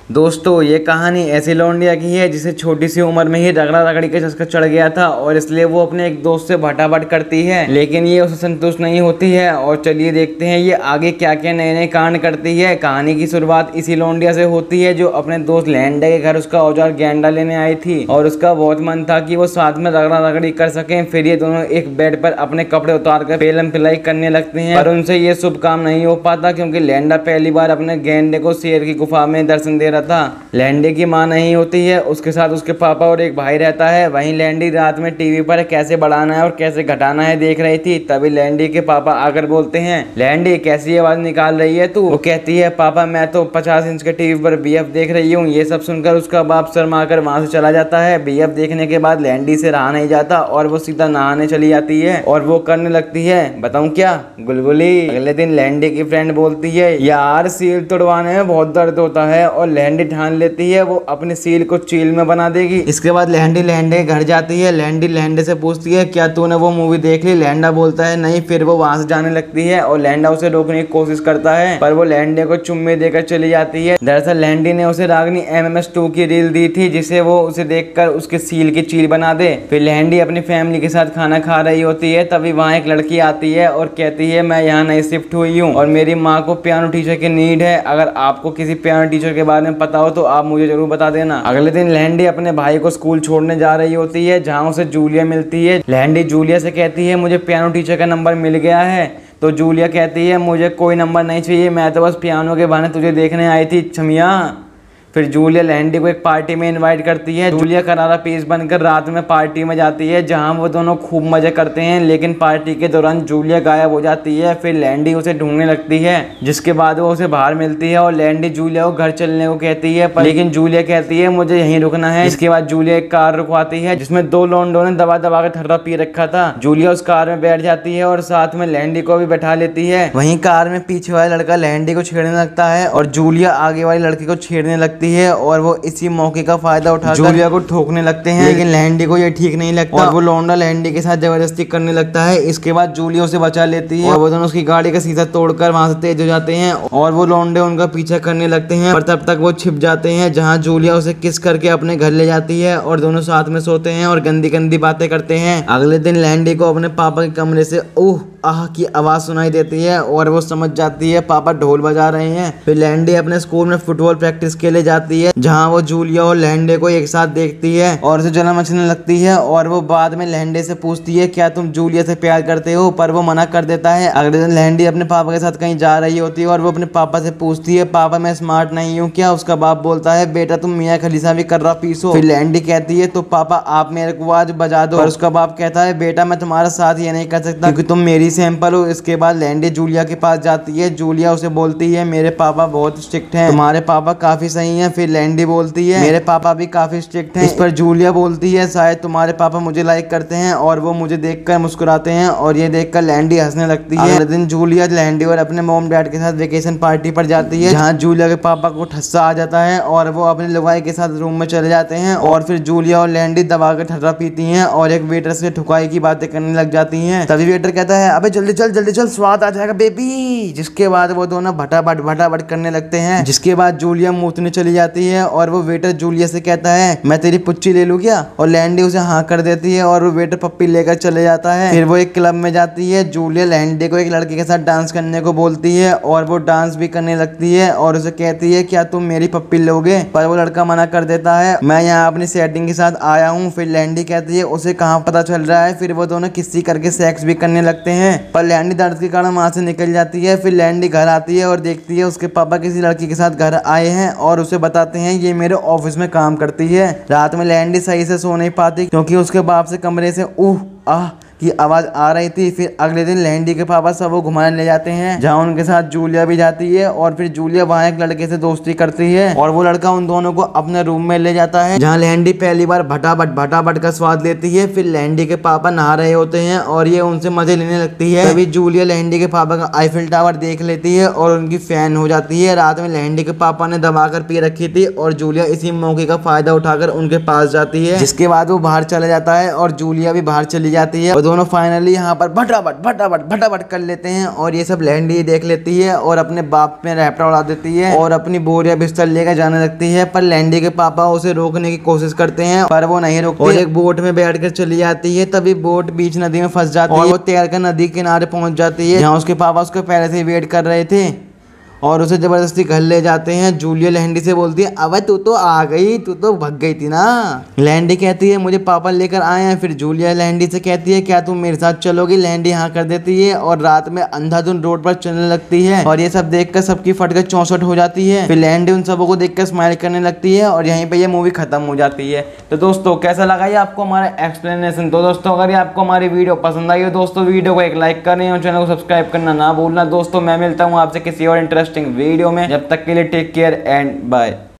दोस्तों ये कहानी ऐसी लौंडिया की है जिसे छोटी सी उम्र में ही रगड़ा रगड़ी का चस्का चढ़ गया था और इसलिए वो अपने एक दोस्त से भटाभट करती है, लेकिन ये उसे संतुष्ट नहीं होती है। और चलिए देखते हैं ये आगे क्या क्या नए नए कांड करती है। कहानी की शुरुआत इसी लौंडिया से होती है जो अपने दोस्त लैंडा के घर उसका औजार गेंडा लेने आई थी और उसका बहुत मन था कि वो साथ में रगड़ा रगड़ी कर सकें। फिर ये दोनों एक बेड पर अपने कपड़े उतार कर पेलम पिलाई करने लगते हैं, पर उनसे ये शुभ काम नहीं हो पाता क्योंकि लैंडा पहली बार अपने गेंडे को शेर की गुफा में दर्शन दे रहा था। लैंडी की मां नहीं होती है, उसके साथ उसके पापा और एक भाई रहता है। वहीं लैंडी रात में टीवी पर कैसे बढ़ाना है और कैसे घटाना है देख रही थी। तभी लैंडी के पापा आकर बोलते हैं, लैंडी कैसी आवाज निकाल रही है तू? वो कहती है, पापा मैं तो 50 इंच के टीवी पर बीएफ देख रही हूँ। ये सब सुनकर उसका बाप शर्मा कर वहां से चला जाता है। बीएफ देखने के बाद लैंडी से रहा नहीं जाता और वो सीधा नहाने चली जाती है और वो करने लगती है, बताऊं क्या, गुलगुली। अगले दिन लैंडी की फ्रेंड बोलती है, यार सील तोड़वाने में बहुत दर्द होता है, और लैंडी ठान लेती है वो अपने सील को चील में बना देगी। इसके बाद लैंडी लैंडे के घर जाती है। लैंडी लैंडे से पूछती है, क्या तूने वो मूवी देख ली? लैंडा बोलता है नहीं। फिर वो वहां से जाने लगती है और लैंडा उसे रोकने की कोशिश करता है, पर वो लैंडे को चुम्मे देकर चली जाती है। दरअसल लैंडी ने उसे रागनी MMS2 की रील दी थी जिसे वो उसे देखकर उसके सील की चील बना दे। फिर लैंडी अपनी फैमिली के साथ खाना खा रही होती है, तभी वहाँ एक लड़की आती है और कहती है, मैं यहाँ नई शिफ्ट हुई हूँ और मेरी माँ को पियानो टीचर की नीड है। अगर आपको किसी पियानो टीचर के बारे में पता हो तो आप मुझे जरूर बता देना। अगले दिन लैंडी अपने भाई को स्कूल छोड़ने जा रही होती है जहाँ उसे जूलिया मिलती है। लैंडी जूलिया से कहती है, मुझे पियानो टीचर का नंबर मिल गया है। तो जूलिया कहती है, मुझे कोई नंबर नहीं चाहिए, मैं तो बस पियानो के बहाने तुझे देखने आई थी छमिया। फिर जूलिया लैंडी को एक पार्टी में इनवाइट करती है। जूलिया करारा पीस बनकर रात में पार्टी में जाती है जहां वो दोनों खूब मजे करते हैं, लेकिन पार्टी के दौरान जूलिया गायब हो जाती है। फिर लैंडी उसे ढूंढने लगती है, जिसके बाद वो उसे बाहर मिलती है और लैंडी जूलिया को घर चलने को कहती है, लेकिन जूलिया कहती है मुझे यहीं रुकना है। इसके बाद जूलिया एक कार रुकवाती है जिसमें दो लोंडों ने दबा दबा कर ठर्रा पी रखा था। जूलिया उस कार में बैठ जाती है और साथ में लैंडी को भी बैठा लेती है। वहीं कार में पीछे वाला लड़का लैंडी को छेड़ने लगता है और जूलिया आगे वाली लड़की को छेड़ने लगती है और वो इसी मौके का फायदा उठाकर जूलिया को ठोकने लगते हैं, लेकिन लैंडी को ये ठीक नहीं लगता और वो लौंडा लैंडी के साथ जबरदस्ती करने लगता है। इसके बाद जूलिया उसे बचा लेती है और वो दोनों उसकी गाड़ी का शीशा तोड़कर वहां से तेज हो जाते हैं और वो लौंडे उनका पीछा करने लगते हैं, पर तब तक वो छिप जाते हैं जहाँ जूलिया उसे किस करके अपने घर ले जाती है और दोनों साथ में सोते हैं और गंदी गंदी बातें करते हैं। अगले दिन लैंडी को अपने पापा के कमरे से ओह आह की आवाज सुनाई देती है और वो समझ जाती है पापा ढोल बजा रहे हैं। फिर लैंडी अपने स्कूल में फुटबॉल प्रैक्टिस के लिए जाती है जहां वो जूलिया और लैंडे को एक साथ देखती है और उसे जलन मचने लगती है और वो बाद में लैंडे से पूछती है, क्या तुम जूलिया से प्यार करते हो? पर वो मना कर देता है। अगले दिन लैंडी अपने पापा के साथ कहीं जा रही होती है और वो अपने पापा से पूछती है, पापा मैं स्मार्ट नहीं हूँ क्या? उसका बाप बोलता है, बेटा तुम मियाँ खलीसा भी कर रहा पीसो। फिर लैंडी कहती है, तो पापा आप मेरे को आज बजा दो। और उसका बाप कहता है, बेटा मैं तुम्हारा साथ ये नहीं कर सकता क्योंकि तुम मेरी सैंपल हो। इसके बाद लैंडी जूलिया के पास जाती है। जूलिया उसे बोलती है, मेरे पापा बहुत स्ट्रिक्ट हैं, तुम्हारे पापा काफी सही हैं। फिर लैंडी बोलती है, मेरे पापा भी काफी स्ट्रिक्ट हैं। इस पर जूलिया बोलती है, शायद तुम्हारे पापा मुझे लाइक करते हैं, और वो मुझे देखकर मुस्कुराते हैं और ये देखकर लैंडी हंसने लगती है। अगले दिन जूलिया लैंडी और अपने मॉम डैड के साथ वेकेशन पार्टी पर जाती है जहाँ जूलिया के पापा को ठस्सा आ जाता है और वो अपने लुगाई के साथ रूम में चले जाते हैं और फिर जूलिया और लैंडी दबा कर ठर्रा पीती हैं और एक वेटर से ठुकाई की बातें करने लग जाती हैं। तभी वेटर कहता है, अबे जल्दी चल स्वाद आ जाएगा बेबी। जिसके बाद वो दोनों भटाभट करने लगते हैं। जिसके बाद जूलिया मूतने चली जाती है और वो वेटर जूलिया से कहता है, मैं तेरी पुच्ची ले लूं क्या? और लैंडी उसे हाँ कर देती है और वो वेटर पप्पी लेकर चले जाता है। फिर वो एक क्लब में जाती है। जूलिया लैंडी को एक लड़के के साथ डांस करने को बोलती है और वो डांस भी करने लगती है और उसे कहती है, क्या तुम मेरी पप्पी लोगे? पर वो लड़का मना कर देता है, मैं यहाँ अपनी सेटिंग के साथ आया हूँ। फिर लैंडी कहती है, उसे कहाँ पता चल रहा है? फिर वो दोनों किसी करके सेक्स भी करने लगते हैं, पर लैंडी दर्द के कारण वहां से निकल जाती है। फिर लैंडी घर आती है और देखती है उसके पापा किसी लड़की के साथ घर आए हैं और उसे बताते हैं ये मेरे ऑफिस में काम करती है। रात में लैंडी सही से सो नहीं पाती क्योंकि उसके बाप से कमरे से उह आह की आवाज आ रही थी। फिर अगले दिन लैंडी के पापा सब वो घुमाने ले जाते हैं जहाँ उनके साथ जूलिया भी जाती है और फिर जूलिया वहाँ एक लड़के से दोस्ती करती है और वो लड़का उन दोनों को अपने रूम में ले जाता है जहाँ लैंडी पहली बार भटाभट का स्वाद लेती है। फिर लैंडी के पापा नहा रहे होते हैं और ये उनसे मजे लेने लगती है। तभी जूलिया लैंडी के पापा का आईफिल टावर देख लेती है और उनकी फैन हो जाती है। रात में लैंडी के पापा ने दबाकर पी रखी थी और जूलिया इसी मौके का फायदा उठाकर उनके पास जाती है, जिसके बाद वो बाहर चला जाता है और जूलिया भी बाहर चली जाती है और दोनों फाइनली यहाँ पर भटाभट कर लेते हैं और ये सब लैंडी देख लेती है और अपने बाप में रैपटा उड़ा देती है और अपनी बोरिया बिस्तर लेकर जाने लगती है। पर लैंडी के पापा उसे रोकने की कोशिश करते हैं पर वो नहीं रुकती और एक बोट में बैठ कर चली जाती है। तभी बोट बीच नदी में फंस जाती है और वो तैरकर नदी किनारे पहुंच जाती है, जहाँ उसके पापा उसको पहले से वेट कर रहे थे और उसे जबरदस्ती घर ले जाते हैं। जूलिया लैंडी से बोलती है, अब तू तो आ गई, तू तो भाग गई थी ना। लैंडी कहती है, मुझे पापा लेकर आए हैं। फिर जूलिया लैंडी से कहती है, क्या तुम मेरे साथ चलोगी। लैंडी हाँ कर देती है और रात में अंधाधुंध रोड पर चलने लगती है और ये सब देखकर सबकी फटकर चौसठ हो जाती है। फिर लैंडी उन सबों को देखकर स्माइल करने लगती है और यहीं पर यह मूवी खत्म हो जाती है। तो दोस्तों कैसा लगा ये आपको हमारा एक्सप्लेनेशन। तो दोस्तों अगर आपको हमारी वीडियो पसंद आई हो दोस्तों वीडियो को एक लाइक करें और चैनल को सब्सक्राइब करना ना भूलना। दोस्तों मैं मिलता हूँ आपसे किसी और इंटरेस्टिंग वीडियो में, जब तक के लिए टेक केयर एंड बाय।